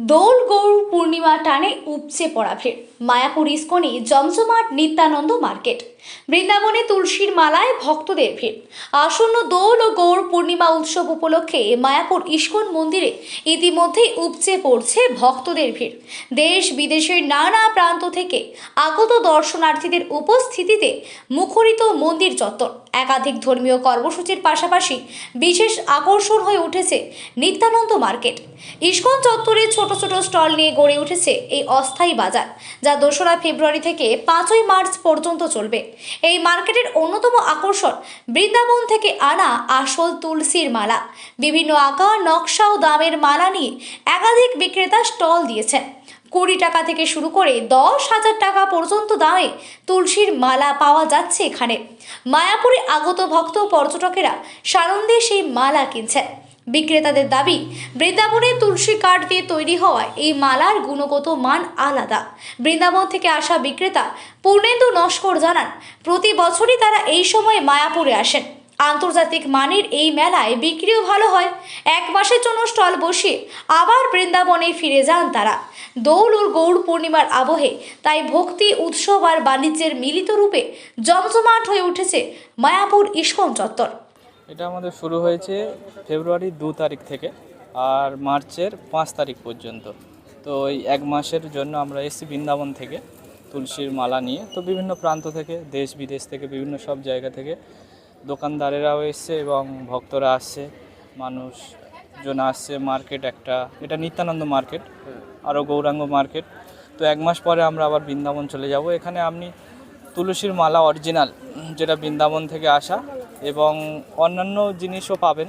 দোল গৌর পূর্ণিমা টানে উপচে পড়া ভিড়। মায়াপুর ইস্কনে জমজমাট নিত্যানন্দ মার্কেট। বৃন্দাবনে তুলসীর মালায় ভক্তদের ভিড়। আসন্ন দোল ও গৌর পূর্ণিমা উৎসব উপলক্ষে মায়াপুর ইস্কন মন্দিরে ইতিমধ্যেই উপচে পড়ছে ভক্তদের ভিড়। দেশ বিদেশের নানা প্রান্ত থেকে আগত দর্শনার্থীদের উপস্থিতিতে মুখরিত মন্দির চত্বর। একাধিক ধর্মীয় কর্মসূচির পাশাপাশি বিশেষ আকর্ষণ হয়ে উঠেছে নিত্যানন্দ মার্কেট। ইস্কন চত্বরে ছোট ছোট স্টল নিয়ে গড়ে উঠেছে এই অস্থায়ী বাজার, যা 2রা ফেব্রুয়ারি থেকে 5ই মার্চ পর্যন্ত চলবে। এই মার্কেটের অন্যতম আকর্ষণ বৃন্দাবন থেকে আনা আসল তুলসীর মালা। বিভিন্ন আকার, নকশা ও দামের মালা নিয়ে একাধিক বিক্রেতা স্টল দিয়েছেন। 20 টাকা থেকে শুরু করে 10,000 টাকা পর্যন্ত দামে তুলসীর মালা পাওয়া যাচ্ছে এখানে। মায়াপুরে আগত ভক্ত পর্যটকেরা সানন্দে সেই মালা কিনছেন। বিক্রেতাদের দাবি, বৃন্দাবনে তুলসী কাঠ দিয়ে তৈরি হওয়ায় এই মালার গুণগত মান আলাদা। বৃন্দাবন থেকে আসা বিক্রেতা পূর্ণেন্দু নস্কর জানান, প্রতি বছরই তারা এই সময়ে মায়াপুরে আসেন। আন্তর্জাতিক মানের এই মেলায় বিক্রিও ভালো হয়। 1 মাসের জন্য স্টল বসিয়ে আবার বৃন্দাবনে ফিরে যান তারা। দোল ও গৌর পূর্ণিমার আবহে তাই ভক্তি, উৎসব আর বাণিজ্যের মিলিত রূপে জমজমাট হয়ে উঠেছে মায়াপুর ইস্কন চত্বর। এটা আমাদের শুরু হয়েছে ফেব্রুয়ারি 2 তারিখ থেকে আর মার্চের 5 তারিখ পর্যন্ত। তো এই 1 মাসের জন্য আমরা এসেছি বৃন্দাবন থেকে তুলসীর মালা নিয়ে। তো বিভিন্ন প্রান্ত থেকে, দেশ বিদেশ থেকে, বিভিন্ন সব জায়গা থেকে দোকানদারেরাও এসছে এবং ভক্তরা আসছে, মানুষজন আসছে। মার্কেট এটা নিত্যানন্দ মার্কেট, আরও গৌরাঙ্গ মার্কেট। তো 1 মাস পরে আমরা আবার বৃন্দাবন চলে যাব। এখানে আপনি তুলসীর মালা অরিজিনাল, যেটা বৃন্দাবন থেকে আসা, এবং অন্যান্য জিনিসও পাবেন।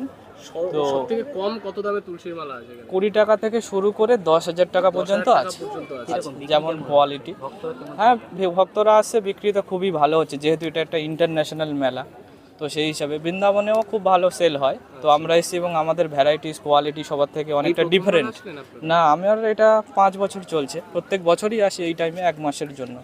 তো সবথেকে কম কত দামে তুলসীর মালা আছে? 20 টাকা থেকে শুরু করে 10,000 টাকা পর্যন্ত আছে, যেমন কোয়ালিটি। হ্যাঁ, ভক্তরা আসছে, বিক্রি তো খুবই ভালো হচ্ছে, যেহেতু এটা একটা ইন্টারন্যাশনাল মেলা। তো সেই হিসাবে বৃন্দাবনেও খুব ভালো সেল হয়। তো আমরা এসেছি এবং আমাদের ভ্যারাইটিস, কোয়ালিটি সবার থেকে অনেকটা ডিফারেন্ট। না, আমার এটা 5 বছর চলছে, প্রত্যেক বছরই আসি এই টাইমে 1 মাসের জন্য।